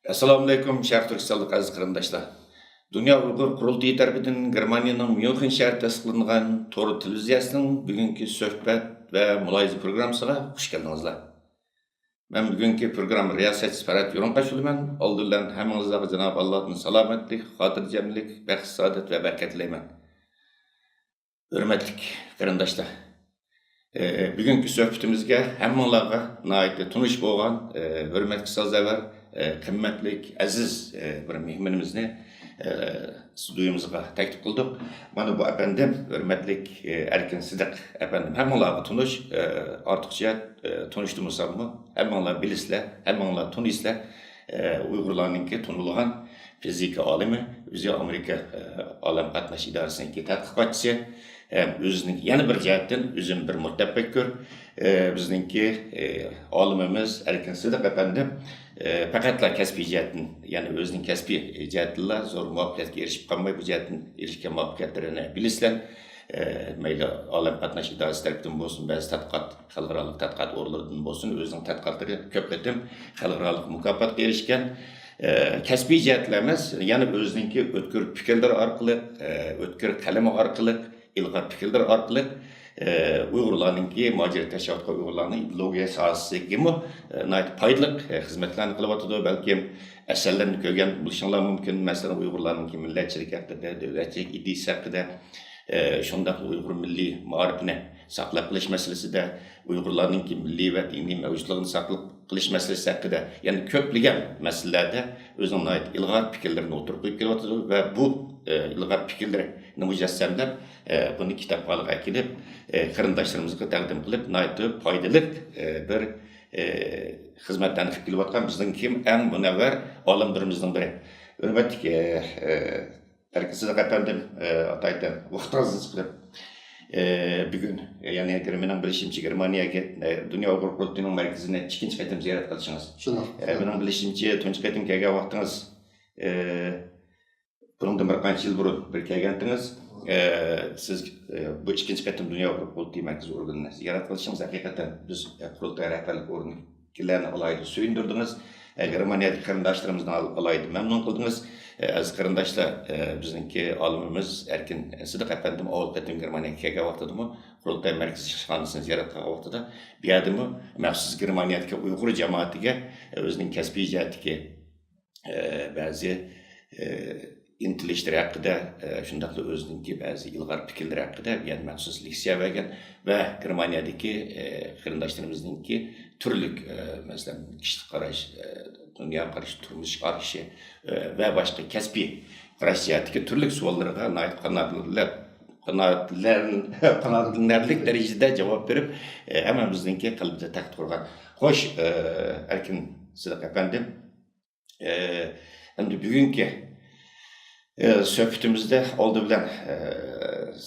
Assalamu alaikum, Şərq Türkistanlıq aziz qarindaşlar. Dünya Uyghur Qurultayı tərəfindən Germaniyanın Münxen şəhərində təsdiqlanğan Tor televiziyasının bugünkü söhbət və mülahizə proqramısına xoş gəldinizlər. Mən bugünkü proqram riyasətçisi Fərat Yoranqaşılıman. Aldırlan həmənizlərə Cenab-ı Allah'ın salametlik, xatircəmlik, bəxt, saadet və bərəkət diləyəm. Hörmətli qarindaşlar. Bugünkü söhbətimizə həmənlərə nəhayət tanış bolğan hörmətli sazəvər, qimmatlik, aziz bir mehmanimizni stüdyomuzga təklif qildik. Mana bu efendim, hörmətlik Erkin Sidiq efendim, həmənlərə tanış, artıqca tanışdımızmı? Həmənlər bilisizlər, həmənlər tanıysızlar. Uyg'urlarninki tanılğan fizika alimi, o'zi Amerika olam qatnash idorasining tadqiqotchisi. O'zining yana bir jihatdan o'zim bir mutafakkir, bizningki olimimiz Erkin Sidiq efendim faqatla kasbiy jihatdan, ya'ni o'zining kasbiy jihatlar zo'r muvaffaqiyatga erishib qolmay, bu jihatdan erishgan muvaffaqiyatlarini bilisizlar. Mayli olam qatnash idorasi tarafidan bo'lsin, ba'zi tadqiqot, xalqaro tadqiqot o'rnlaridan bo'lsin, o'zining tadqiqotlari ko'p qatim xalqaro mukofotga erishgan. Kasbiy jihatlar emas, yana o'zininki o'tkir fikrlar orqali, o'tkir qalami orqali, ilg'or fikrlar orqali Uyg'urlarninki muhojir tashkilotga Uyg'urlarning ideologiya sohasigami foydali xizmatlarni qilyotdi. Balki asarlarni ko'rgan bo'lishinglar mumkin. Masalan, Uyg'urlarninki millatchilik haqida, davlatchilik ideyasi haqida, shundoq Uyg'ur milliy ma'rifini saqlab qilish masalasida, Uyg'urlarninki milliy va diniy mavjudligini saqlab qilish masalasi haqida, ya'ni ko'plagan masalalarda o'zining ilg'or fikrlarini o'tirib qo'yib kelyapti va bu ilg'or fikrlarni mujassamlab buni kitobxonga kelib qarindoshlarimizga taqdim qilib, foydali bir xizmatlarni qilib kelayotgan bizning kim eng munavvar olimlarimizning biri. Hurmatli Erkin Sidiq efendim, ataydan vaqtingizni qilib bugün yani mening bilishimcha Germaniyaga Dünya Uyghur Qurultayıning markazini ikkinchi qatim ziyorat qilishingiz. Mening bilishimcha tunji qatim kelgan vaqtingiz bundan bir qancha yil burun bir kelgandingiz. Siz bu ikkinchi qatim Dünya Uyghur Qurultayı markazi organini ziyorat qilishingiz haqiqatan biz qurultay rahbarlik o'rnikilarni alayda suyundirdingiz. Germaniyadagi qarindoshlarimizni alayda mamnun qildingiz. Aziz qarindoshlar, bizningki olimimiz Erkin Sidiq efendim avval qatim Germaniyaga kelgan vaqtida qurultay markazi ishxonasini ziyorat qilgan vaqtida bu yerdami maxsus Germaniyadagi Uyg'ur jamoatiga o'zining kasbiy jihatdagi ba'zi intilishlar haqida, shundaqla o'zininki ba'zi ilg'or fikrlar haqida yana maxsus leksiya bergan va Germaniyadagi qarindoshlarimizninki turli masalan kishilik qarash, dunyo qarash, turmush qarashi va boshqa kasbiy qarash jihatdagi turli savollarga qanoatlanarlik darajada javob berib, hammamizningki qalbida taxt qurgan. Xo'sh, Erkin Sidiq efendim, endi bugungi söhbətimizdə oldu bilan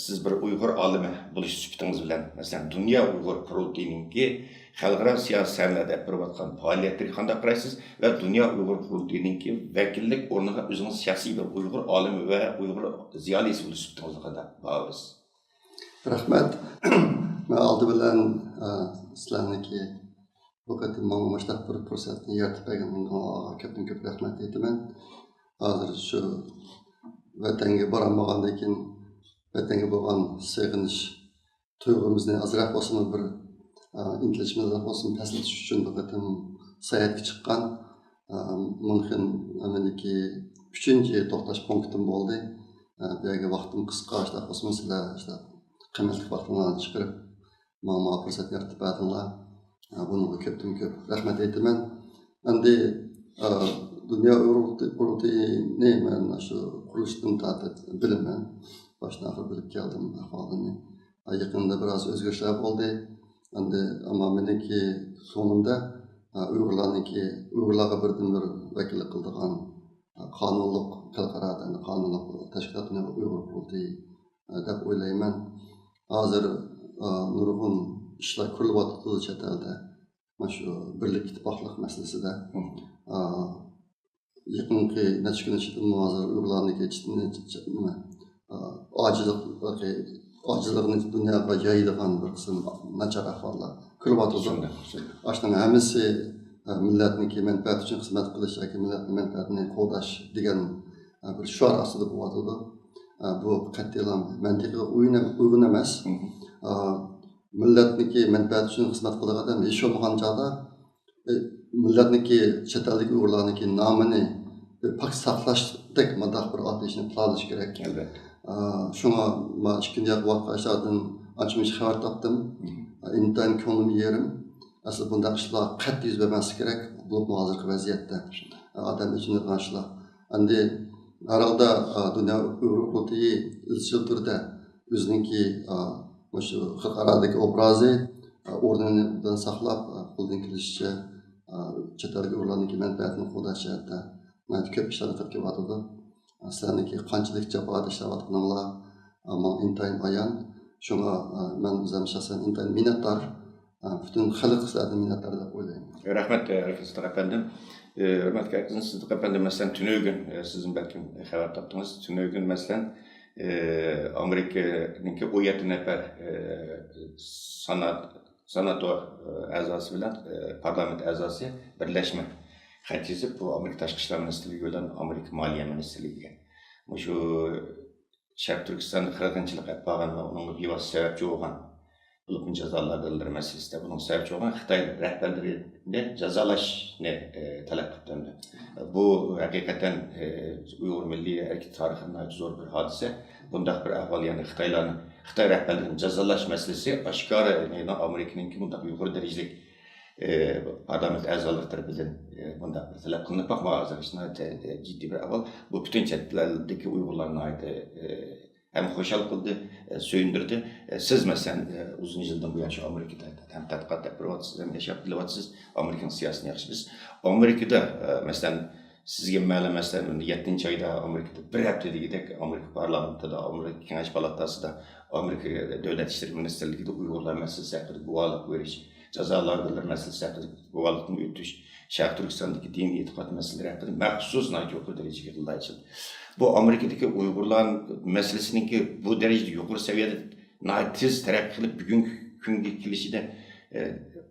siz bir Uyghur alimi bo'lish suhbatingiz bilan masalan Dünya Uyghur Qurultayıninki xalqaro siyosatlarda berayotgan faoliyatlarga qanday qaraysiz va Dünya Uyghur Qurultayıninki vakillik o'rniga o'zingiz shaxsiy bir Uyghur alimi va Uyghur ziyolisi bo'lish suhbatingizga qanday baholaysiz? Rahmat. Men oldi bilan sizlarniki bu qatim menga mashaq bir fursatni yaratib berganingizni ko'p rahmat aytaman. Hozir shu vatanga borolmagandan keyin vatanga bo'lgan seg'inish tuyg'umizni azroq bo'lsin bir intilishimizni bo'lsin paslatish uchun bu qatim sayohatga chiqqan Münxen amaliki 3-to'xtash punktim bo'ldi. Bu yerga vaqtim qisqa, bo'lsin sizlar qimmatli vaqtlarni chiqarib menga fursat yaratib berdinglar. Bunga ko'pdan ko'p rahmat aytaman. Endi Dünya Uyghur Qurultayı'ni men shu qurilishdan tortib bilaman. Boshdan oxir bilib keldim ahvolini. Yaqinda biroz o'zgarishlar bo'ldi. Endi ammo meniki sonunda Uyg'urlarga birdan-bir vakillik qildigan qonunliq xalqaro qonunliq tashkilotni Uyghur Qurultayı deb o'ylayman. Hozir nurg'un ishlar ko'rilyapti chet elda. Mana shu birlik ittifoqlik masalasida yaqinqi necha kun ichida hozir Uyg'urlarniki ojizlikni dunyoga yaydigan bir qism nachar ahvollar ko'ryapti. Ashning hammasi millatniki menfaati uchun xizmat qilish yoki millatning menfaatini qo'llash degan bir shuar ostida bo'lyotdi. Bu qat'iy mantiqiga uyg'un emas. Millatniki menfaati uchun xizmat qilgan odam hech bo'lmagan chog'da millatniki chet eldagi uyg'urlarniki nomini pak saqlashdek mundaq bir otishni planish kerak. Albatta. Shunga men ikkinchi vaqtlardan ancha xabar topdim. Intayin ko'nglim yerim. Asıl bundaq ishlar qat'iy yuz bermasi kerak. Bu hozirgi vaziyatda odam uchun ishlar. Endi herhalde dünya uyg'ur qurultiyi izchil turda o'ziniki shu xalqarodagi obrazi o'rnidan saqlab qo'ldan kelishicha chet elga uyg'urlarniki menfaatini qo'llashda ko'p ishlarni qilib kelyotdi. Sizlarniki qanchalik jafoda ishlayotganinglar intayin ayon. Shunga men o'zim shaxsan intayin minnatdor. Bütün xalq sizlardan minnatdor deb o'ylayman. Rahmat Siddiq efendim. Hürmetli arkadaşlar, Siddiq efendim mesela tünögün sizin belki haber taptınız. Tünögün mesela Amerika'nınki 17 nefer senator azası bilen parlament azası birleşme xat yazıp bu Amerika Tashqi ishlar ministrligi bilan Amerika Moliya ministrligiga shu Sharq Turkistonda qirg'inchilik qilib qolgan va unga bevosita sababchi bo'lgan bulutun cezalandırılır meselesi de bunun sebepçi olan Xitay rehberlerini cezalashni talep qildi. Bu hakikaten Uyghur Milliy Hareket tarixinde zor bir hadise. Bundaq bir ahval yani Xitay rehberlerini cezalash meselesi aşikara Amerika'nınki bundaq yuqori dereceli parlament a'zolari tarafidan bundaq bir talep qilinib bakmağızdır. Ciddi bir ahval. Bu bütün chetlardagi Uyg'urlarni hem hoşal kıldı, söyündürdü. Siz mesela uzun yıldan bu yaşı Amerika'da hem tadqiqat yapıyorsunuz hem yaşayıp biliyorsunuz Amerikan siyasını yaxşımız. Amerika'da mesela sizge ma'lum mesela 7. ayda Amerika'da bir hafta degidek Amerika parlamentida, Amerika Kengash palatasida, Amerika Davlat İşleri Ministerligi'de Uyg'urlar meselesi haqida guvohlik berish, jazolardilar meselesi haqida guvohlikni o'tish, Sharq Turkistondagi din e'tiqod masalalari haqida maxsus yuqori darajaga qildi. Bu Amerika'daki Uygurların meselesinin ki bu derecede yukarı seviyede tez terakki kılıp bugünkü günkü kilişide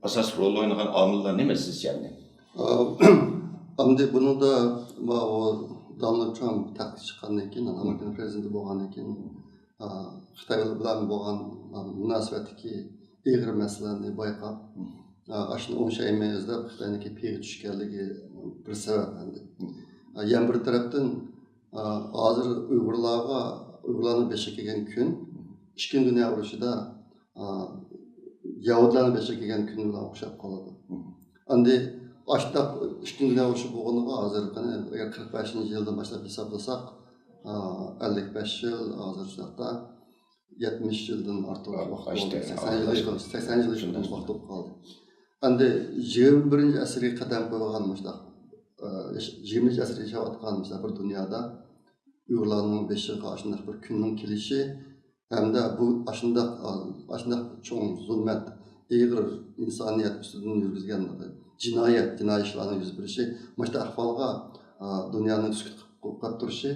asas rol oynayan amillar ne meselesi yani? Şimdi bunu da Donald Trump takip çıkandan keyin, Amerikan prezidenti bo'lgandan keyin Xitoy bilan bo'lgan munosabatdagi ig'ir masalalarni bayqab, ashuni o'ngshayman izlab Xitoyniki piga tushganligi bir sabab endi. Yana bir tarafdan hozir Uyg'urlarni beshiga kelgan kun, Ikkinchi dunyo urushida Yahudlarni beshiga kelgan kun bilan o'xshab qoladi. Endi ashta Ikkinchi dunyo urushi bo'lganiga hozir qani agar 45-yildan boshlab hisoblasak, 55 yil, hozir shunaqda 70 yildan ortiq vaqt bo'ldi. 80 yil shundan vaqt qoldi. Endi 21-asrga qadam qo'ygan mushtaq 20 asrga yashayotgan bir dunyoda Uyg'urlarning beshiga shunday bir kunning kelishi hamda bu shunday cho'ng zulmat, ig'ir insoniyat ustidan yurgizgan jinoiy ishlarning yuz berishi, mana shu ahvolga dunyoning sukut qilib turishi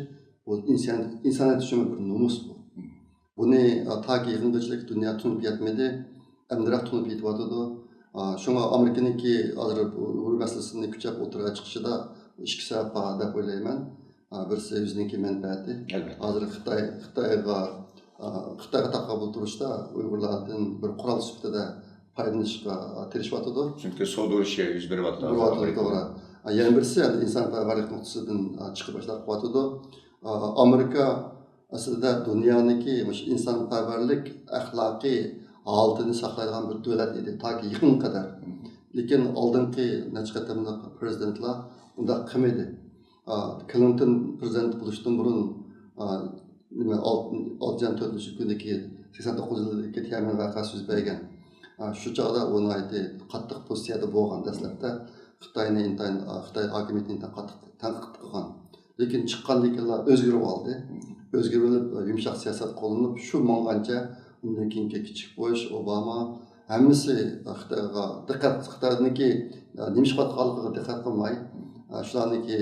bu insoniyat uchun bir nomus bu. Buni taki yig'inchilik dunyo tunib yetmedi, amdiroq tunib yetyotdi. Şuna Amerika'nınki hozir Uyg'ur masalasini kuchab o'tirga chiqishida ikki sabab bor deb o'ylayman. Birisi o'zining menfaati. Hozir Xitoyga taqobil turishda Uyg'urlardan bir qurol sifatida foydalanishga tirishyotdi. Chunki savdo urushi yuz beryapti. To'g'ri. Yana birisi insonparvarlik nuqtasidan chiqib boshlab qo'yadi. Amerika aslida dunyoniki insonparvarlik axloqiy altını saqlaydigan bir davlat edi, taki yaqin qadar. Lekin oldingi necha qatamliq prezidentlar unda qilmadi. Clinton prezident bo'lishdan burun 6-4 kundagi 89 yildagi Tiananmen voqeasi yuz bergan. Shu chog'da uni aytdi, qattiq pozitsiyada bo'lgan dastlabda Xitoy hokimiyatini qattiq tanqid qilgan. Lekin chiqqandan keyin o'zgarib oldi. O'zgarib yumshoq siyosat qo'llanib, shu mongancha undan keyingi kichik Bush, Obama hammasi Xitoyga Xitoyniki nimishqatqanligiga diqqat qilmay, shularniki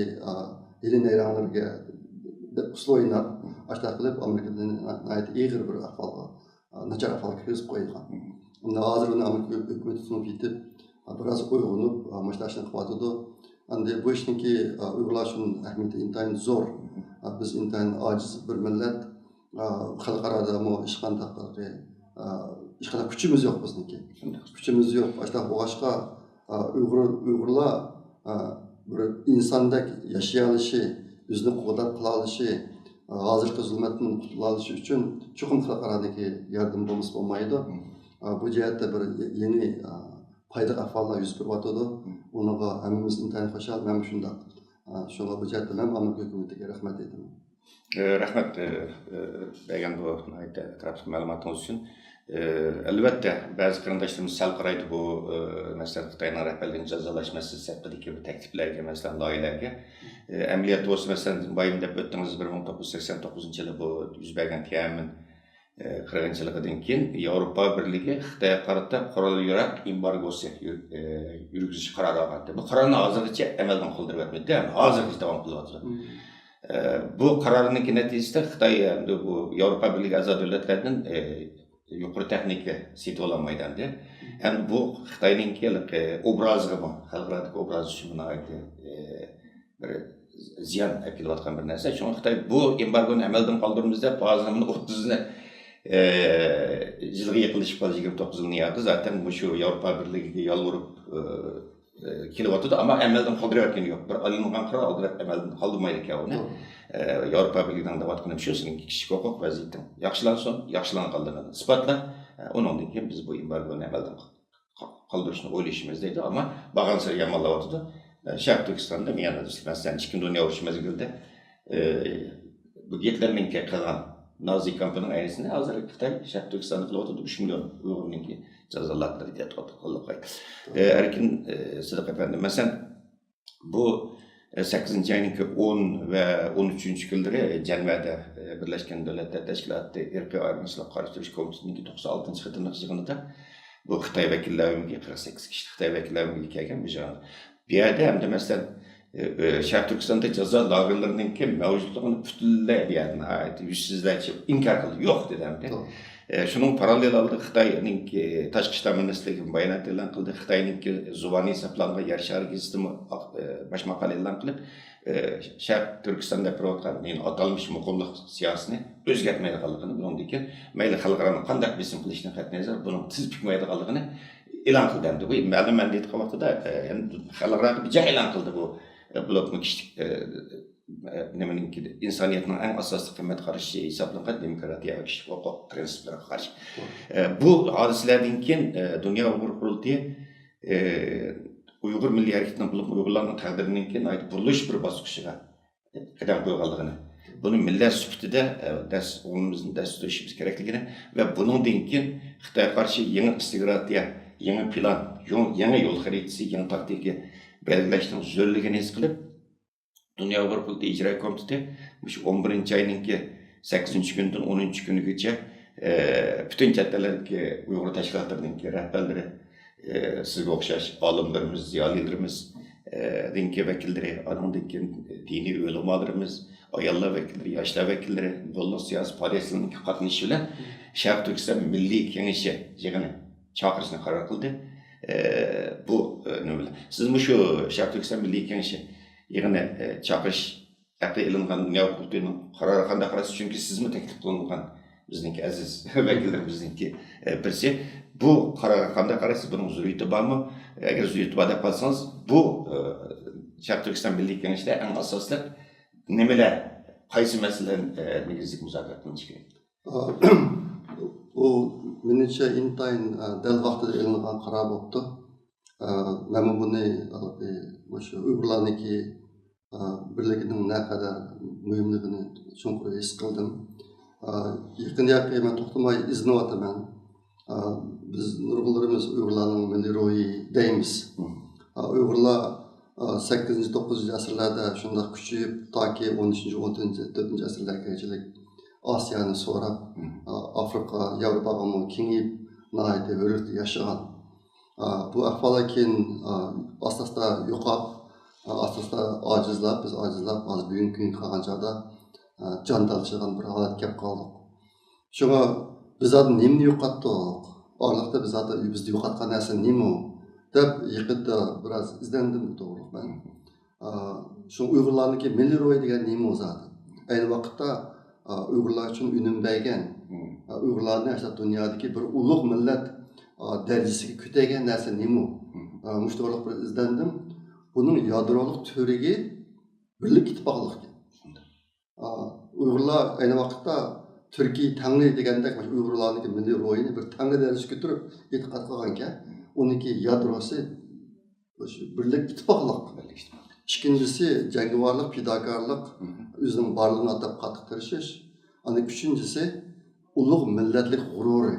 yilin-ayronlarga usloyinab, ashta qilib Amerikadan ig'ir bir ahvolga, nachar ahvolga kirgizib qo'ygan. Unda hozir uni Amerika hukumati tunib yetib, biraz uygunup maçlaşını kıvatıdı. Andi bu işinki uygulaşın ahmeti intayin zor. Biz intayin aciz bir millet. Halkarada mı işkanda küçümüz yok bizninki. Küçümüz yok. Başta bu başka Uygurlar bir insandaki yaşayalışı, yüzünü kuğudat kılalışı, hazırki zulmetin kutulalışı için çokum halkaradaki yardım bulması olmaydı. Bu cihette bir yeni payda ahvallar yüz berbatıdı. Ona hemimiz intayin hoşal, ben şunda. Şuna bu cihette ben Amerika hükümetiyle rahmet edeyim. Rahmet degan bu taraflı malumatınız için. Elbette bazı qarindoshlarimiz sal qaraydi bu mesela Xitoyning rahbarligini jazolash masalasi haqidagi bir takliflarga, masalan, loyihalarga. Amaliyot bo'lsa, masalan, bayım deb o'tdingiz 1989-yili bu yuz bergan Tiananmen qirg'inchiligidan keyin Yevropa Birligi Xitoyga qarata qurol yarog' embargosi yurgizish qarori olgandi. Bu qarorni hozirgacha amaldan qoldirib o'tmadi, hozirgacha davom qilyapti. Bu qarorning natijasida Xitoy bu Yevropa Birligi a'zo davlatlardan yuqori texnika setib ololmaydi. Yani bu Xitoyning obrazı bu, xalqaradagi obraz uchun bir ziyon kelayotgan bir narsa. Chunki Xitoy bu embargoni amaldan qoldirmizda ba'zini 30ni yilga yaqinlashib qoldi, 29 yilni yaqin. Zaten bu shu Yevropa Birligiga yolvorib kelyapti, ammo amaldan qoldirayotgani yo'q. Bir olingan qaror aldirab amaldan qoldirmaydi ekan uni. Yevropa Birligidan deyotganim shu, sening kishilik huquq vaziyating yaxshilansin, yaxshilanib qoldiradi. Isbotla, undan keyin biz bu embargoni amaldan qoldirishni o'ylashimiz deydi, ammo bag'an sari yomonlayapti. Sharq Turkistonda men yana masalan 2 dunyo urushi mezgilida bu Gitlerning qilgan Nazi kampining aynısini hozir Xitoy Sharq Turkistonda qilyapti. 3 million Uyg'urninki jazolanadi deyapti. Erkin Sidiq efendi, masalan bu 8. ayning 10 ve 13. kunlari Cenevada Birleşken Devletler Teşkilatı irqiy ayrımcılık qarshi komitetining 96 xatırlıq yig'inida bu Xitoy vakillariga 48 kishi Xitoy vakillariga kelgan bu janob. Bu yerda ham masalan Sharq Turkistonda jazo lagerlarining mavjudligini butunlay bu yerdan yuzsizlarcha inkor qildi, yo'q dedi. Şunun paralel aldı Xitoyning tashqi ishlar ministrligi bayonot e'lon qildi. Xitoyning zuboniy hisoblangan yer shari gazetasi bosh maqola e'lon qilib, Sharq Turkistonda qilayotgan atalmish muqimlik siyosatini o'zgartmaydiganligini, bundan keyin mayli xalqaro qanday besim qilishni qat'iy nazar buni tiz bukmaydiganligini e'lon qildi. Bu ma'lum mandate vaqtida xalqaro bir e'lon qildi bu blokni kişilik insoniyatning eng asosiy qimmat qarashi hisoblangan demokratiya va kishilik huquq prinsiplariga qarshi. Bu hodisalardan keyin Dunyo Uyg'ur qurultiyi Uyg'ur milliy harakatining bo'lib Uyg'urlarning taqdiridan keyin burilish bir bosqichiga qadam qo'yganligini, buni millat sifatida o'zimizni dast tutishimiz kerakligini va buningdan keyin Xitoyga qarshi yangi strategiya, yangi plan, yangi yo'l xaritasi, yangi taktika belgilashning zarurligini his qilib, Dünya Uyg'ur Qurultiyi ijro komiteti 11 ayning 8 kundan 10 kunigacha butun chet ellardagi Uyg'ur tashkilotlarining rahbarlari, sizga o'xshash olimlarimiz, ziyolilarimiz, dinki vakillari, andan keyin diniy ulamolarimiz, ayollar vakillari, yoshlar vakillari, yo'llar siyosiy faoliyatlarning qatnashishi bilan Sharq Turkiston Milliy Kengashi yig'ini chaqirishni qaror qildi. Bu nima bilan? Siz shu Sharq Turkiston Milliy Kengashi yig'ini chaqirish haqida e'lonlangan Dunyo Qurultiyining qarori qanday qarasiz? Chunki sizmi taklif qilingan bizniki aziz vakillarimizniki birisi. Bu qarorga qanday qaraysiz? Buning zurriyati bormi? Agar zurriyati bor deb qolsangiz, bu Sharq Turkiston Milliy Kengashida eng asosli nimalar, qaysi masalalar negizlik muzokara qilinishi kerak? Bu menimcha intayin dal vaqtida e'lonlangan qaror bo'ldi. Mana buni o'sha Uyg'urlarniki birligining naqadar muhimligini chuqur his qildim. Yaqin men to'xtamay izlanyapman. Biz nurg'unlarimiz Uyg'urlarning milliy ruhi deymiz. Uyg'urlar 8-9 asrlarda shunday kuchayib, toki 13-14 asrlargacha Osiyoni so'rab, Afrika, Yevropaga kengayib, nihoyatda hurlikda yashagan. Bu ahvoldan keyin asosda yo'qolib, asosda ojizlab, biz ojizlab, hozir bugungi kunga qolgan chog'da jon talashgan bir holat kelib qoldik. Shunga biz nimani yo'qotdik? Orliqda bizda yo'qotgan narsa nima? deb yaqinda biroz izlandim to'g'ri man. Shu Uyg'urlarniki milliy ro'y degan nima o'zadi? Ayni vaqtda Uyg'urlar uchun unumbaygan, Uyg'urlarni aslida dunyodagi bir ulug' millat darajasiga ko'targan narsa nima? Mushto'liq bir izlandim. Buning yadroliq turigi birlik ittifoqlik. Uyg'urlar ayni vaqtda Türkiye Tangri degandek Uyg'urlarniki milliy ro'yini bir Tangri darajasiga ko'tarib e'tiqod qilgankan, uniki yadrosi birlik ittifoqlik. İkincisi jangovarlik, fidokorlik, o'zining borlig'ini atab qattiq tirishish. Ana uchinchisi ulug' millatlik g'ururi.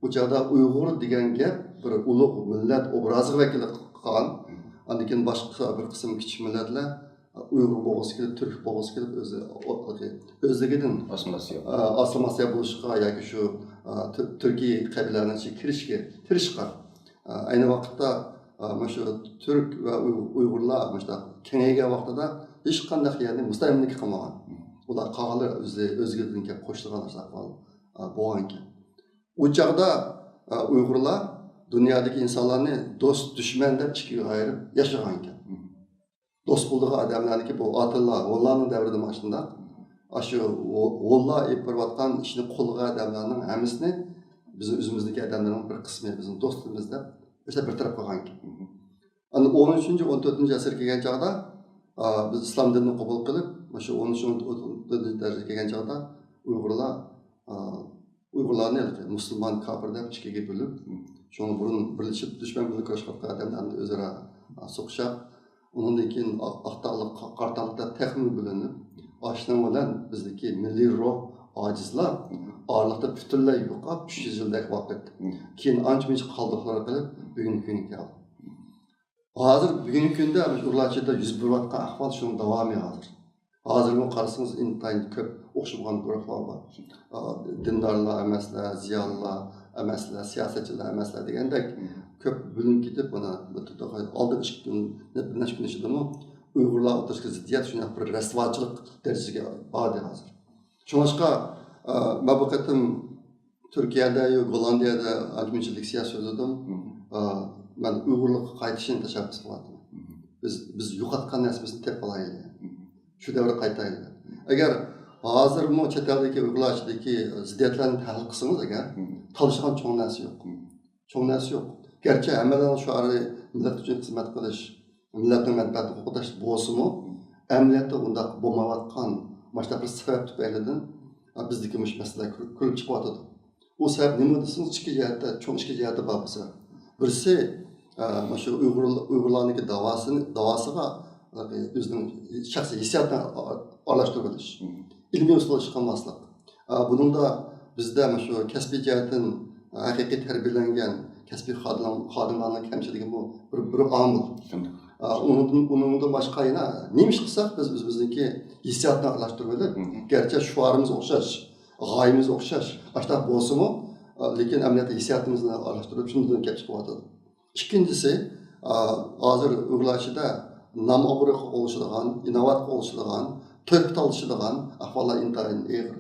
Bu chog'da Uyg'ur degan gap bir ulug' millat obrazi vakili qilgan. Andan boshqa bir qism kichik millatlar Uyg'ur bo'lg'isi kelib, turk bo'lg'isi kelib o'zligidan assimilyatsiya bo'lishga yoki shu Turkiya qabilalarining ichiga kirishga tirishgan. Ayni vaqtda shu Türk va Uyg'urlar mana kengaygan vaqtida hech qanday yerni mustamlik qilmagan. Ular qog'alar o'zgadan kelib qo'shilgan ahvol bo'lgan ekan. U chog'da Uyg'urlar dunyodagi insonlarni do'st, dushman deb ikkiga ayirib yashagan ekan. Do'st bo'lgan odamlarniki bu Atilla, G'ollarning davrida mana shunday. Shu G'ollar epirayotgan ishni qo'lga odamlarning hammasini biz o'zimizdagi odamlarning bir qismi bizning do'stimiz deb o'sha bir taraf qo'ygan ekan. Ana 13-14 asr kelgan chog'da biz islom dinini qabul qilib, mana shu 13-14 asr kelgan chog'da Uyg'urlarni musulmon kafir deb ikkiga bo'lib, shuni burun birlashib dushman bilan kurashgan odamlarni o'zaro so'qishib, undan keyin aqtaqliq qartaqda texnik bilinib, oshna bilan bizdagi milliy ruh ojizlar orliqda butunlay yo'qolib 300 yildagi vaqt. Keyin ancha-muncha qoldiqlar qilib bugungi kunga keldi. Hozir bugungi kunda ularchida yuz berayotgan ahvol shuning davomi hozir. Hozir bu qarasangiz intayin ko'p o'xshagan guruhlar bor. Dindorlar emaslar, ziyolilar emaslar, siyosatchilar emaslar degandek ko'p bo'linib ketib, buni oldin bir necha kun ichidami Uyg'urlar o'rtasida ziddiyat shunday bir rasvochilik darajasiga bordi hozir. Shunga men bu qatim Turkiyada yo Gollandiyada ancha-munchalik siyosat o'zladim. Men Uyg'urlikqa qaytishni tashabbus qildim. Biz yo'qotgan narsamizni tepib olaylik. Shu davrga qaytaylik. Agar hozir bu chet eldagi Uyg'urlardagi ziddiyatlarni tahlil qilsangiz agar talishgan cho'ng narsa yo'q. Cho'ng narsa yo'q. Gerçi hammadan shu millat uchun xizmat qilish, millatning manfaatini qo'llash bo'lsa-mu, amaliyotda unda bo'lmayotgan mana bir sabab tufaylidan bizdagi mush masala ko'rib chiqyotdi. U sabab nima desangiz, ikki jihatda, cho'ng ikki jihati bor bo'lsa. Birisi mana shu Uyg'urlarning davosiga o'zining shaxsiy hissiyotini aralashtirib olish. Ilmiy usul chiqarmaslik. Buningda bizda mana shu kasbiy jihatdan haqiqiy tarbiyalangan kasbiy xodimlarning kamchiligi bu bir omil. Uningda boshqa yana nima ish qilsak biz o'zimizniki hissiyotni aralashtirib olib, garchi shuarimiz o'xshash, g'oyamiz o'xshash, boshqa bo'lsa-mu, lekin amaliyotda hissiyotimizni aralashtirib shundan kelib chiqyapti. Ikkinchisi, hozir Uyg'urlarchida nam obro'ga olishadigan, innovat olishadigan, to'p talishadigan ahvollar intayin og'ir.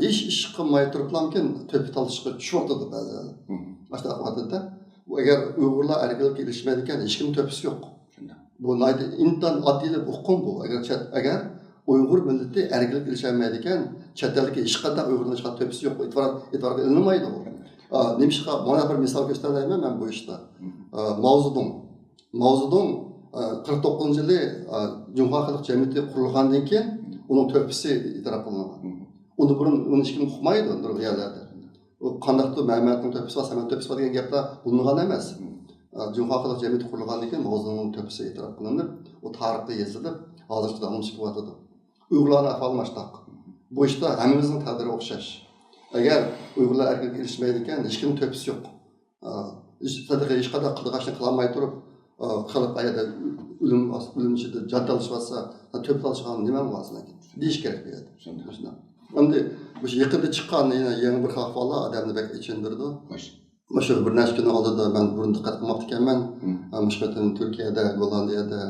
Hech ish qilmay turiblamkin to'p talishga tushyapti ba'zan. Boshqa vaqtda agar Uyg'urlar erkinlikka erishmaydi ekan, hech kim to'pisi yo'q. Bu intan oddiy huquq bu. Agar Uyg'ur millati erkinlikka erishmaydi ekan, chet elga hech qanday Uyg'urlarga chiqqan to'pisi yo'q. E'tiborga ilinmaydi bu. Nimishqa mana bir misol ko'rsataman men bu ishda. Mavzudun 49-yili Cumhuriyet Xalq Cemiyeti qurilgandan keyin uning to'pisi e'tirof qilingan. Uni burun hech kim uqmaydi unday yerlarda. O qandaqdir Mehmetning to'pisi va Samat to'pisi degan gaplar bo'lmagan emas. Cumhuriyet Xalq Cemiyeti qurilgandan keyin mavzuning to'pisi e'tirof qilinib, u tarixda yozilib, hozircha davom etyapti. Uyg'urlarning ahvoli mashtoq. Bu ishda hammamizning taqdiri o'xshash. Agar Uyg'urlar erkinlikka erishmaydi ekan, hech kim to'pisi yo'q. Hech qanday qilg'ashni qilmay turib, xalq ayada o'lim ichida jon talishmasa, to'p talishgan nima bo'lsin deyish kerak edi. Shunday. Endi bu yaqinda chiqqan yangi bir ahvollar odamni bak ichindirdi. Mana shu bir necha kun oldida men burun diqqat qilmoqda ekanman. Mushkatan Turkiyada, Gollandiyada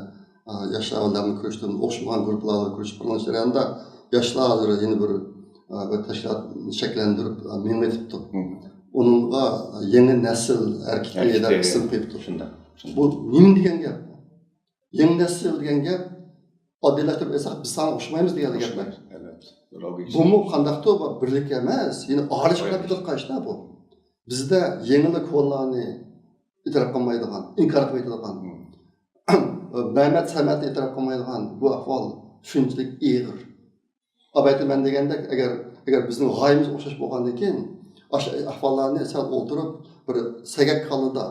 yoshlar bilan ko'rishdim, o'xshagan guruhlarga ko'rishib turgan jarayonda yoshlar yana bir tashkilot shakllantirib mengetibdi. onunğa yeni nesil erkekler isim koyup dur. Bu nima degan gap? Yeni nesil degan gap oddiylashtirib aytsak biz sana o'xshamaymiz degan gaplar. Bu mu qandaqdir bu birlik emas, yine ayrışıqlar bir qaşda bu. Bizde yenilik qo'llarni itiraf qilmaydigan, inkor qilmaydigan, Mehmet Samet itiraf qilmaydigan bu ahvol shunchalik ig'ir. Abaytman deganda agar bizning g'oyamiz o'xshash bo'lgandan keyin o'sha ahvollarni sal o'tirib bir sagak holida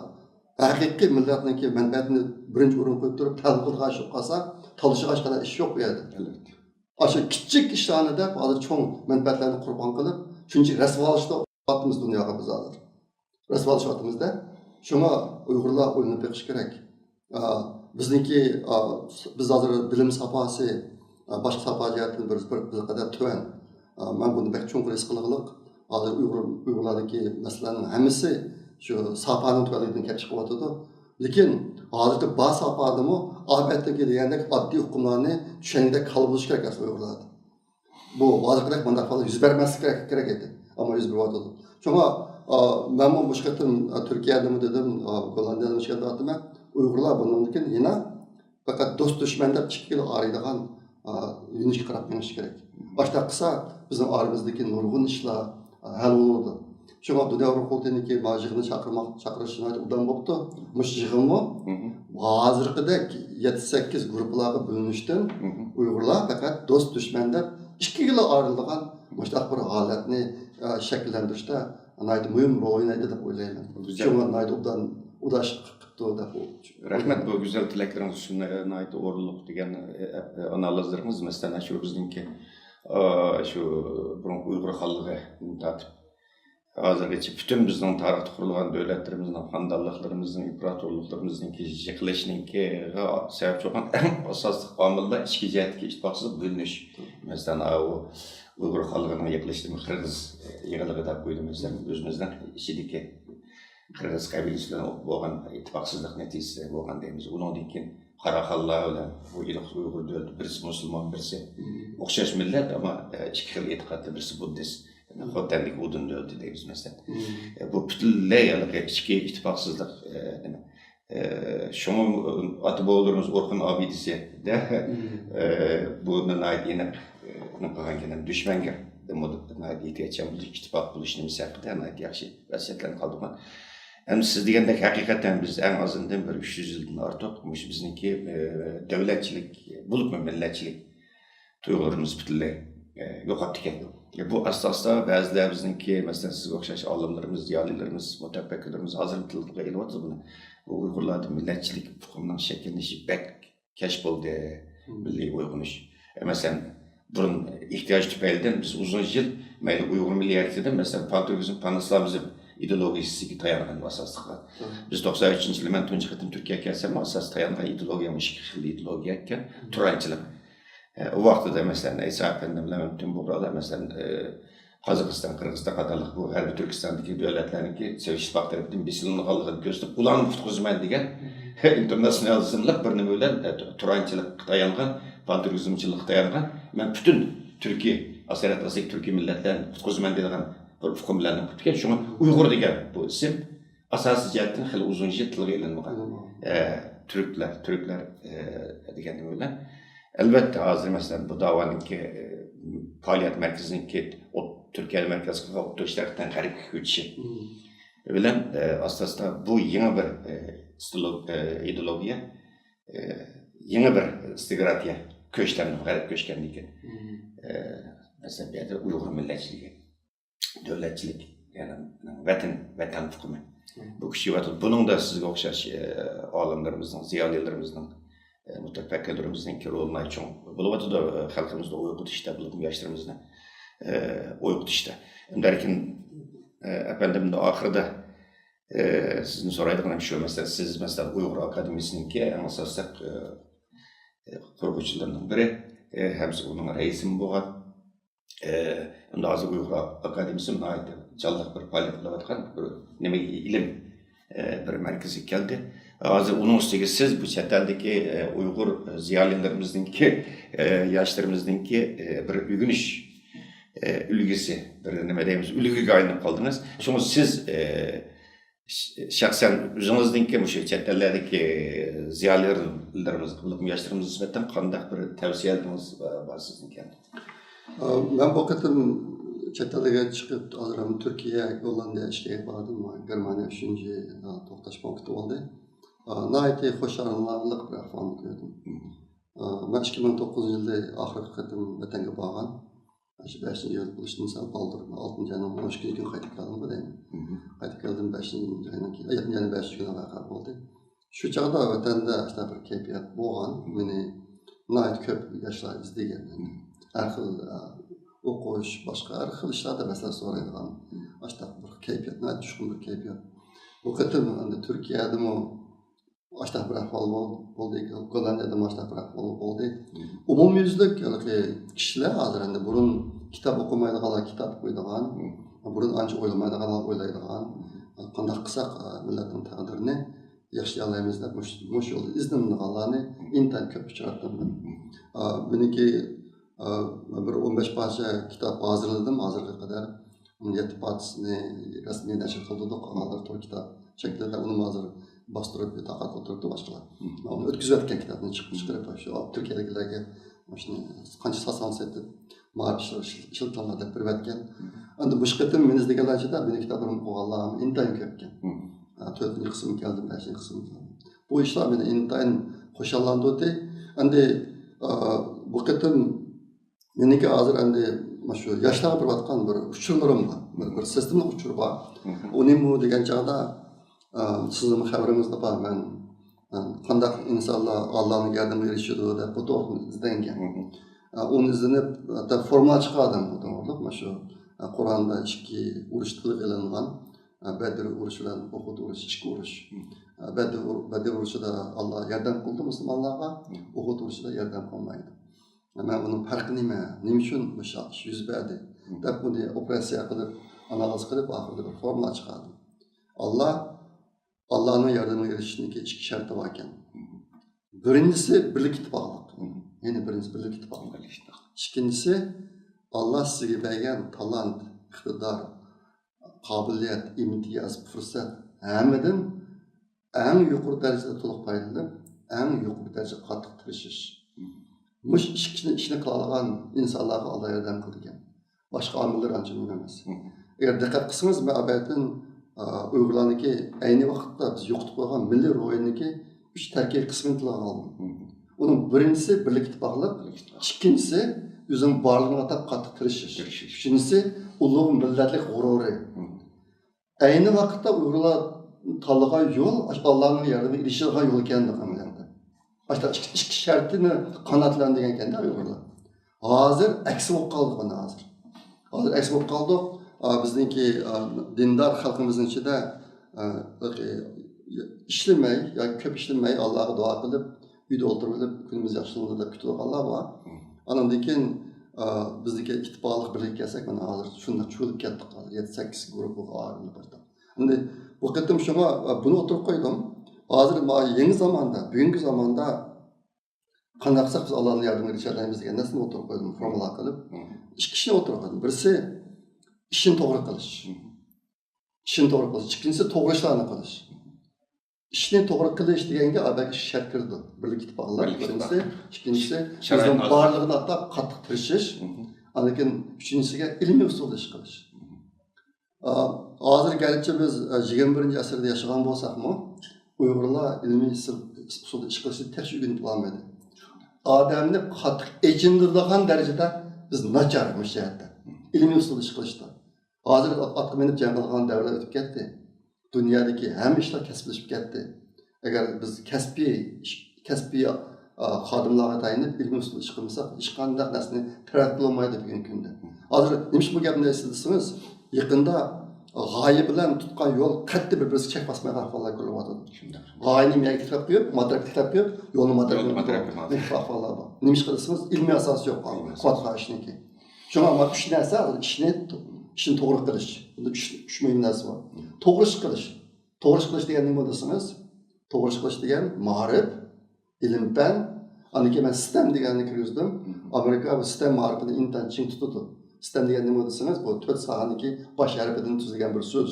haqiqiy millatniki manfaatini birinchi o'ringa qo'yib turib talqinga chiqib qolsa, talishga qadar ish yo'q bu yerda. Aşağı küçük işlerini de bazı çoğun menfaatlerini kurban kılıp çünkü resvalışta vaktimiz dünyaya biz alır. Resvalış vaktimizde şuna Uygurlar oyunu pekiş gerek. Bizdeki biz hazır bilim sapası başka sapa cihetinin bir kadar tüven. Ben bunu pek çoğun risk kılıqlık. Hazır Uygurlardaki meselenin hemisi şu sapanın tüvenliğinden kep çıkıp atıdı. Lekin hozirda bas sapadımı albattaki degandek oddiy hukmlarni tushunishda qolib kerak aslida Uyg'urlarda. Bu hozirgidek bunday holat yuz bermaslik kerak edi. Ammo yuz beryapti. Shunga men bu qatim Turkiyadami dedim, Gollandiyada chiqib aytdim. Uyg'urlar bundan keyin yana faqat do'st dushman deb chiqib araydigan yo'nalishga qarab menish kerak. Boshqa qilsa bizning oramizdagi nurg'un ishlar hal bo'ladi. Şuna dünya ruhulteniki majigini çakırışına udan boptu. Mışjigimi hazırkıdek 7-8 gruplarga bölünüşten Uygurlar fakat dost düşmanda 2 yıl ayrılgan muştaq bir holatni shakllantirishda anaydi mühim rol oynaydi deb o'ylayman. Şuna anaydi udan udaş qipti deb. Rahmat bu güzel tilaklarınız üçün anaydi o'rinliq degan analizlarimiz mesela şu bizningki şu Uyg'ur xalqi tatib hozirgacha butun bizning tarixda qurilgan davlatlarimizning, xonadonliklarimizning, imperatorliklarimizning yiqilishininki sabab bo'lgan eng asosiy omillar ichki jihatga ittifoqsiz bo'linish. Masalan, u Uyg'ur xalqining yiqilishini Qirg'iz yig'iligi deb qo'ydi. Masalan, o'zimizning ichidagi Qirg'iz qabilasi bilan bo'lgan ittifoqsizlik natijasida bo'lgan deymiz. Undan keyin Qaraxonlar bilan bu Uyg'ur davlati birisi musulmon, birisi o'xshash millat, ammo ikki xil e'tiqodda, birisi buddist. Xotanlik udun öldü deymiz mesela. Bu bütünlüğe içki ittifaqsızlık şunu Atıboğullarımız Orkun abidisi de bunun ait yine düşmenge ait ihtiyaçımız ittifaq buluşunu misafirde ait yaxşı vasiyetlerini kaldırma. Hem siz degandek hakikaten biz en azından bir 300 yıldan artıq bizninki devletçilik, bulup milletçilik duygularımız bütünlüğe yo'qotdi ekan. Bu asosda ba'zilar bizniki masalan sizga o'xshash olimlarimiz, ziyolilarimiz, mutafakkirlarimiz hozir tilga ilyapti buni. Bu Uyg'urlarda millatchilik huquqining shakllanishi bek kech bo'ldi, milliy uyg'unish. Masalan, burun ehtiyoj tufaylidan biz uzun yil mayli Uyg'ur milliyatida masalan patriotism, panislamizm ideologiyasiga tayangan asosda. Biz 93-yilda men tunji qatim Turkiyaga kelsam, asos tayangan ideologiya ikki xil ideologiya ekan, turanchilik. O vaqtda mesela İsa Efendimizle bütün bu burada mesela Qozog'iston, Qirg'iziston qatorliq bu G'arbiy Turkistondagi davlatlarniki sevish vaqtlarida besilganligini ko'rsatib, ularni tutqizman degan internasionalizmlik bir nima bilan turanchilik tayangan, patriotizmchilik tayangan, men butun Turkiya, asoratdagi Turkiya millatlarini tutqizman degan bir hukm bilan tutgan. Shuni Uyg'ur degan bu ism asosiy jihatdan hali uzun yil tilga ilinmagan. Türkler degan nima bilan elbette hazır mesela bu davanınki faaliyet merkezininki o Türkiye merkezine o işlerden garip güçü. Öyle aslında bu yeni bir ideolojiye, yeni bir istikratiye köşklerin garip köşklendiği. Mesela bir de Uygur milletçiliği, devletçilik yani vatan hükmü. Bu kişi var. Bunun da sizge okşaş alimlerimizin, ziyalilerimizin mutafakkirlerimizin roluna çok bulavadı da halkımızda oykutuşta, bulun yaşlarımızda oykutuşta. Derken efendim de ahırda sizin soraydığınız şu mesela siz mesela Uygur Akademisi'nin ki en asası kurgucularından biri hepsi onun reisim bu. Onda azı Uygur Akademisi'nin ait canlı bir faaliyet olarak bir ilim bir merkezi geldi. Hazır onun üstüne siz bu çeteldeki Uygur ziyalilerimizin ki yaşlarımızın ki bir ügünüş ülgisi, bir nima deymiz, ulgiga aylanib qoldingiz. Şunu siz şahsen o'zingizningki o'sha chet ellardagi ziyolilarimiz, yoshlarimiz nisbatan qanday bir tavsiyalarimiz bor sizniki? Ben bu kadar çetelere çıkıp alırım Türkiye, Hollandiya işe bağladım. Germaniya 3. to'xtash punkti oldu. Nayeti hoşarlanlarlık bir ahvalını gördüm. Ben 2009 yılda ahırkı kıtım vatanga bağlan. 5. yıl buluştum sen baldırım. 6. yanım 13 gün qaytib kaldım bu deyim. Qaytib kaldım 5. yanım ki 5 gün alakar oldu. Şu çağda vatanda işte bir keyfiyat boğan. Beni nayet köp yaşlar izleyen. Her xil o'qish, boshqa har xil ishlarda masala so'raydigan boshqa bir kayfiyat, tushkun bir kayfiyat. Bu qatim endi Turkiyadami boshqa bir ahvol bo'ldi, Gollandiyada boshqa bir ahvol bo'ldi. Umumyuzlik kishilar hozir endi burun kitob o'qimaydiganlar kitob o'qiydigan, burun ancha o'ylamaydiganlar o'ylaydigan, qanday qilsak millatning taqdirini yaxshilaymiz deb mush yo'lda izlanganlarni intayin ko'p uchratdim. Buniki bir 15 parça kitap hazırladım. Hazırlığa kadar 7 parçasını resmi neşr kıldık. Onlar tor kitap şeklinde onu hazır bastırıp bir takat oturttu başkalar. Ama ötküzerken kitabını çıkarıp şu Türkiye'dekilerge şimdi kançı sasan setti. Marşlar şıltanlarda bir vetken. Anda bu şirketin menizdekilerce de benim kitabım o Allah'ım intayin köpken. 4. kısmı geldi, 5. kısmı geldi. Bu işler beni intayin hoşallandı. Anda bu kitabın meniki hozir endi shu yoshlarga berayotgan bir uchurlarim bor, bir sistemli uchur bor. U nima degan chog'da sizning xabaringizda bor, men qanday insonlar Allohning yordamiga erishadi deb bu to'g'ri izlangan. Uni izlanib hatta formula chiqardim bu to'g'ri. Shu Qur'onda 2 urush tili qilingan, Badr urushi bilan Uhud urushi 2 urush. Badr urushida Alloh yordam qildi musulmonlarga, Uhud urushida yordam qilmaydi. Ben bunun farkı nime için bu iş yüz verdi. Tabi bunu operasyon kılıp, analiz kılıp, ahırda bir formula çıkardım. Allah'ın yardımına eriştiğindeki 2 şartı varken. Birincisi birlik ittifaklık. Yani birincisi birlik ittifaklık. İkincisi Allah size vergen talant, iktidar, kabiliyet, imtiyaz, fırsat hemeden en yukarı derecede toluk paylanıp, en yukarı derecede katık tırışış. Muş işini kılalan insanlarga Allah yardım kıldıkken. Başka amiller anca mümkünmez. Eğer dikkat kısmınız meabetin uygulanıki aynı vakitte biz yoktuk koygan milli royundaki 3 terkil kısmını kılalan aldım. Onun birincisi birlik ittifaklık, ikincisi yüzün varlığına atıp katı tırışış. Üçüncüsü uluğun milletlik gururu. Aynı vakitte uygulanan tanıgan yol Allah'ın yardımı ilişkilen yol kendi ameliyatı. Başta 2 şartını kanatlandıran kendi Uygurlar. Hazır eksi olup kaldık bana hazır. Hazır eksi olup kaldık. Bizdeki dindar halkımızın içinde işlemey, ya köp işlemey Allah'a dua kılıp, uyda oturup günümüz yaşlılığında da kütülük Allah var. Anamdaki bizdeki itibarlık birlik gelsek bana hazır. Şundan çoğuluk geldik hazır. 7-8 grubu ağırlığı burada. Şimdi bu kıttım şuna bunu oturup koydum. Hazır yeni zamanda, bugünkü zamanda kanaksak biz Allah'ın yardımıyla içerilerimiz diye nasıl oturup koydum formula kılıp 2 kişine oturup koydum. Birisi işin doğru kılış. İşin doğru kılış. İkincisi doğru işlerini kılış. İşini doğru kılış diyenge belki şart kırdı. Birlik ittifaklar. İkincisi bizden varlığını hatta katı tırışış. Anakin üçüncüsüge ilmi usulü iş kılış. Hazır gelince biz 21. asırda yaşayan bolsak mı? Uygurlar ilmi usulü iş kılışı ters ügünüp bulamıyordu. Ademni katık ecindirdiğin derecede biz naçarmış hayatta. İlmi usulü iş kılışta. Hazır atkı menip cemalagan devre ötüp gitti. Dünyadaki hem işler kesipleşip gitti. Eğer biz kesbi xadimlarga tayinib ilmi usulü iş kılmasak, iş qanday narsani terakki olmaydı bugün günde. Hazır neymiş bu gapni esladingiz? Yaqinda g'oya bilan tutgan yo'l qattiq bir-birisiga chek basmaydigan ahvollar ko'ryapti. G'oyani miyaga tiklab qo'yib, madrak tiklab qo'yib, yo'lni madrak qilib ahvollar bor. Nima ish qilasimiz? Ilmiy asosi yo'q. Qotqa ishniki. Shunga ama 3 narsa, ishni to'g'ri qilish. Bunda 3 muhim narsa bor. To'g'ri ish qilish. To'g'ri ish qilish degan nima desangiz? To'g'ri ish qilish degan ma'rif, ilm-fan, aniki men sistem deganni kirgizdim. Amerika bu sistem ma'rifini intan ching tutdi. Sistem degan nima desangiz, bu 4 sohaniki bosh harfidan tuzilgan bir so'z.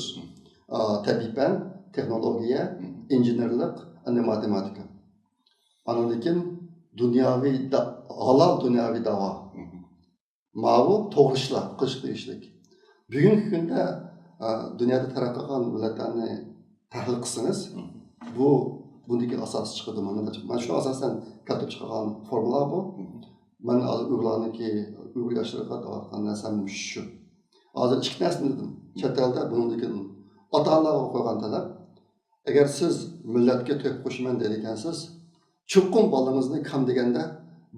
Tabiiy fan, texnologiya, injenerlik, matematika. Andan keyin dunyoviy halol dunyoviy davo. Ma'lum to'g'rishlar, qilish deyishlik. Bugungi kunda dunyoda taraqqiy qilgan millatlarni tahlil qilsangiz, bundaki asos chiqadi. Mana shu asosan keltirib chiqargan formula bu. Men uyg'urlarniki uyg'ur yoshlarga davlatgan narsam shu. Hozir ikki narsani dedim. Chet elda bundaki ota-onalarga qo'ygan talab. Agar siz millatga to'p qo'shiman deyotgansiz, chuqur bolangizni kam deganda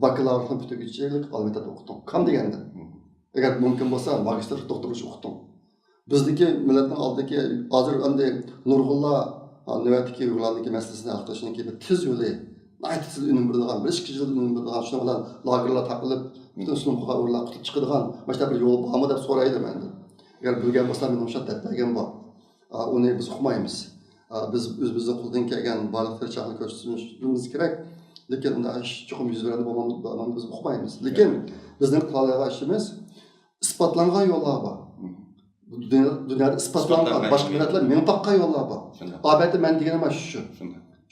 bakalavriatni bitirguncha Almatada o'qiting. Kam deganda. Agar mumkin bo'lsa, magistr doktorlik o'qiting. Bizdagi millatning oldidagi hozir endi nurg'unlar navbatdagi uyg'urlarniki masalasini hal qilishning bir tez yo'li, aytisiz unum beradigan, 1-2 yil unum beradigan, shuna bilan lagerlar taqilib, butun sinfga o'rlab qutib chiqadigan, mana bir yo'l bormi deb so'raydi menda. Agar bilgan bo'lsam, men o'sha deb bergan bor. Uni biz o'qimaymiz. Biz o'zimizning qo'ldan kelgan barliq tirishni ko'rsatishimiz kerak. Lekin unda chuqur yuz beradi bo'lmamni biz o'qimaymiz. Lekin bizning qilayotgan ishimiz isbotlangan yo'llar bor. Dunyoda isbotlangan boshqa millatlar ming taqqa yo'llar bor. Albatta men deganim shu.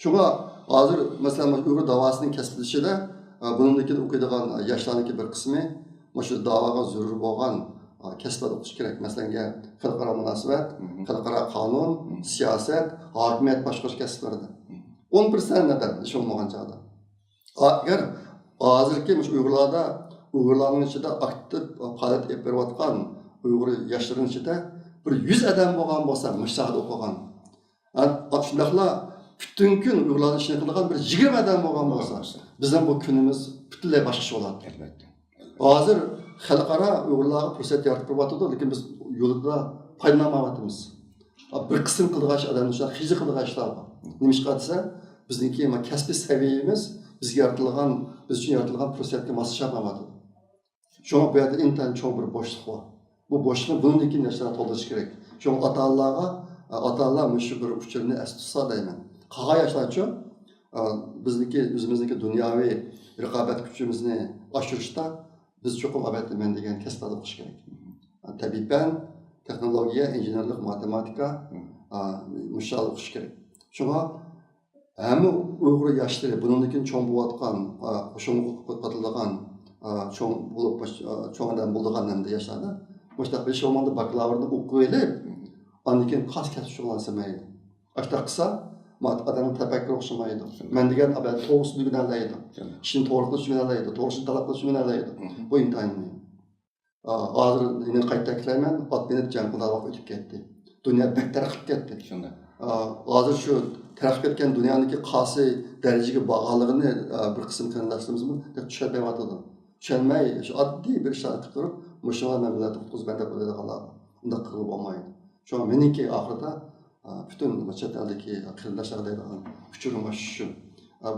Shunga hozir masalan Uyg'ur davosining kasblashida buningdagi o'qiydigan yoshlarniki bir qismi mana shu davoga zarur bo'lgan kasblar o'qish kerak. Masalan, xalqaro munosabat, xalqaro qonun, siyosat, hokimiyat boshqarish kasblarida. 10% nadar ish olmagan chog'da. Agar hozirgi Uyg'urlarning ichida aktiv faoliyat olib berayotgan Uyg'ur yoshlarning ichida bir 100 odam bo'lgan bo'lsa, mushahada o'qigan. Shundaqla butun kun Uyg'urlarning ishini qilgan bir 20 odam bo'lgan bo'lsa, bizning bu kunimiz butunlay boshqa bo'ladi. Albatta. Hozir xalqaro Uyg'urlarga fursat yaratib qo'yapti, lekin biz yo'lda foydalanmayapmiz. Bir qism qilgan odamlar hijr qilgan ishlar bor. Nima desa, bizningki kasbiy saviyamiz bizga yaratilgan, biz uchun yaratilgan fursatga moslashmayapti. Shunga bu yerda intan cho'ng bir bo'shliq bor. Bu bo'shliqni buningdagi narsalar to'ldirish kerak. Shunga ota-onalar shu bir uchurni as tutsa deyman. Qolgan yoshlarcha bizniki o'zimizniki dunyoviy raqobat kuchimizni oshirishda biz cho'qim albatta men degan kasblarni o'qish kerak. Tabiiy fan, texnologiya, injenerlik, matematika mushal o'qish kerak. Shunga hamma Uyg'ur yoshlari buningdan cho'ng bo'layotgan, qo'shimga qo'tilgan, cho'ng bo'lib cho'ngdan bo'lgan hamda yoshlarda boshqa bir şey olmadı bakalavriatni o'qib olib, ondan keyin qas kasb shug'ullansamaydi. Ashta qilsa, adamning tafakkuri o'xshamaydi. Men degan abad to'g'risini o'rganlaydi. Ishni to'g'ri qilishni o'rganlaydi, to'g'risini talab qilishni o'rganlaydi. Bu intayin muhim. Hozir yine qayta takrorlayman, otlanib jang qilib vaqt o'tib ketdi. Dunyo battar qilib ketdi. Shunda. Hozir shu taraqqiyot etgan dunyoniki qaysi darajaga borganligini bir qism qarindoshlarimiz tushunmayapti. Tushunmay, shu oddiy bir ishlar qilib turib, mushunga mamlakatni qutqizib deb o'ylaydiganlar. Unda qilib olmaydi. Shu meniki oxirida bütün chet eldagi qarindoshlar deydigan uchurim shu.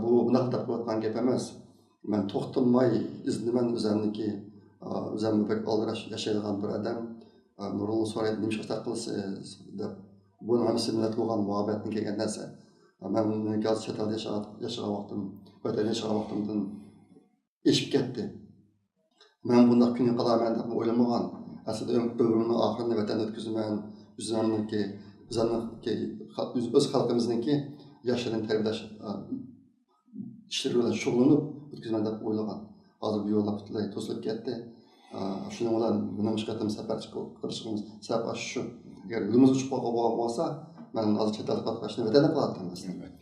Bu bunaqa deb qo'ygan gap emas. Men to'xtamay izniman o'zimniki o'zimni pek oldirash yashaydigan bir odam nurul so'raydi nima ish qilasiz deb. Buni hamsi millat bo'lgan muhabbatni kelgan narsa. Men hozir chet elda yashagan vaqtim, vatan yashagan vaqtimdan eshib ketdi. Men bunday kun qilaman deb o'ylamagan. Aslida ömrümün oxirini vatan o'tkazaman. O'zimniki o'z xalqimizniki yoshlarni tarbiyalash ishlari bilan shug'ullanib o'tkazman deb o'ylagan. Hozir bu yo'llar butunlay to'silib ketdi. Shuning bilan buni mushqatim safar qilishimiz sabab shu. Agar yo'limiz uchib qolgan bo'lsa, men hozir chet elda qatnashni vatanda qilardim masalan.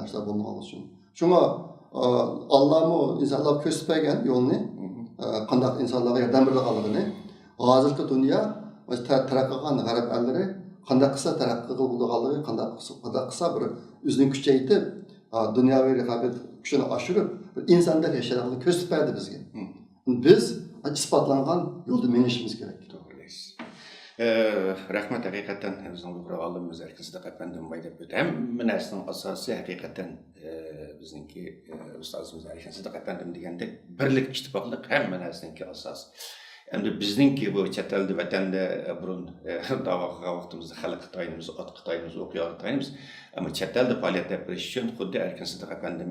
Shular bo'lmagan uchun. Shunga Allohmi insonlar ko'rsatgan yo'lni, qanday insonlarga yordam berganligini, hozirgi dunyo taraqqiyotgan g'arb ellari qanday qilsa taraqqiy qilganligi, qanday qilsa bir o'zini kuchaytirib, dunyoviy raqobat kuchini oshirib, insonda yashashni ko'rsatadi bizga. Biz isbotlangan yo'lda menishimiz kerak. Rahmat haqiqatan bizning Uyg'ur olimimiz Erkin Efendim bayda o'tdi. Hamma narsaning asosi haqiqatan bizningki ustozimiz Erkin Efendim degandek birlik, ittifoqlik hamma narsaning asosi. Endi bizningki bu chet elda vatanda burun da'vo qilgan vaqtimizda xalq Xitoyimiz, ot Xitoyimiz, o'qiyoq Xitoyimiz, ammo chet elda faoliyat yapirish uchun xuddi Erkin Efendim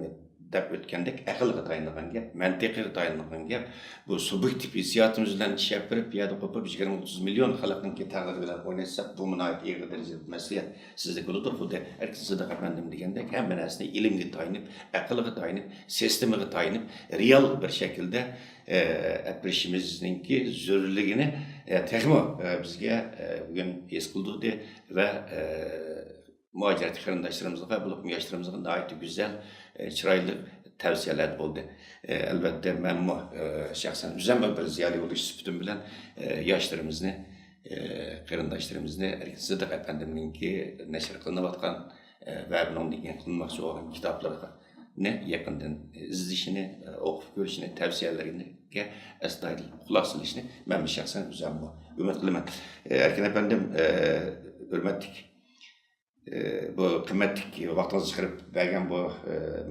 deb o'tgandek aqlga tayangan gap, mantiqqa tayangan gap. Bu subyektiv hissiyatimiz bilan ishab berib, bu yerda qo'pib 20-30 million xalqning taqdiri bilan o'ynashsak, bu nihoyat ig'ir darajada mas'uliyat sizda bo'ladir. Xuddi erkin sadiq afandim degandek, hamma narsani ilmga tayanib, aqlga tayanib, sistemaga tayanib, real bir shaklda apreshimizningki zarurligini texmo bizga bugun his qildirdi va muacirat qarindoshlarımızga, bulup yoshlarımızga nihoyat güzel, chiroyli tavsiyalar bo'ldi. Albatta men shaxsan o'zim bir ziyoli bo'lish suhbatim bilan yoshlarimizni, qarindoshlarimizni Erkin Sadiq apandimninki nashr qilinayotgan va bundan keyin qilinmoqchi bo'lgan kitoblarga yaqindan izlashini, o'qib ko'rishini, tavsiyalariga astoydil quloq solishni men shaxsan o'zim umid qilaman. Erkin apandim hurmatli bu qimmatli vaqtingizni chiqarib bergan bu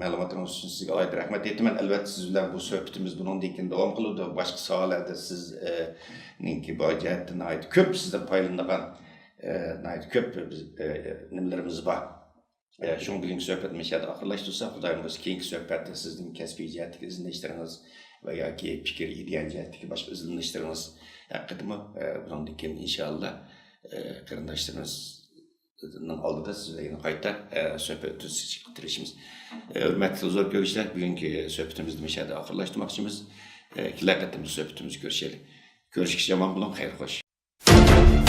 ma'lumotlarni uchun sizga alohida rahmat aytaman. Albatta siz bilan bu suhbatimiz bundan keyin davom qiladi. Boshqa savollarda sizning bu jihatdan ko'p sizdan foydalanadigan ko'p nimalarimiz bor. Shunga bugungi suhbatni mashada oxirlashtirsak, Xudoyim o'zi keyingi suhbatda sizning kasbiy jihatdagi izlanishlariniz va yoki fikr, ideya jihatdagi boshqa izlanishlariniz haqida bundan keyin inshaalloh qarindoshlarimiz oldida sizlarga qayta suhbat o'tkazishimiz. Hurmatli huzur ko'rishlar, bugungi suhbatimizni mashada oxirlashtirmoqchimiz. Kelajaqda suhbatimizni ko'rishaylik. Ko'rishishga yomon bo'ling, xayr xo'sh.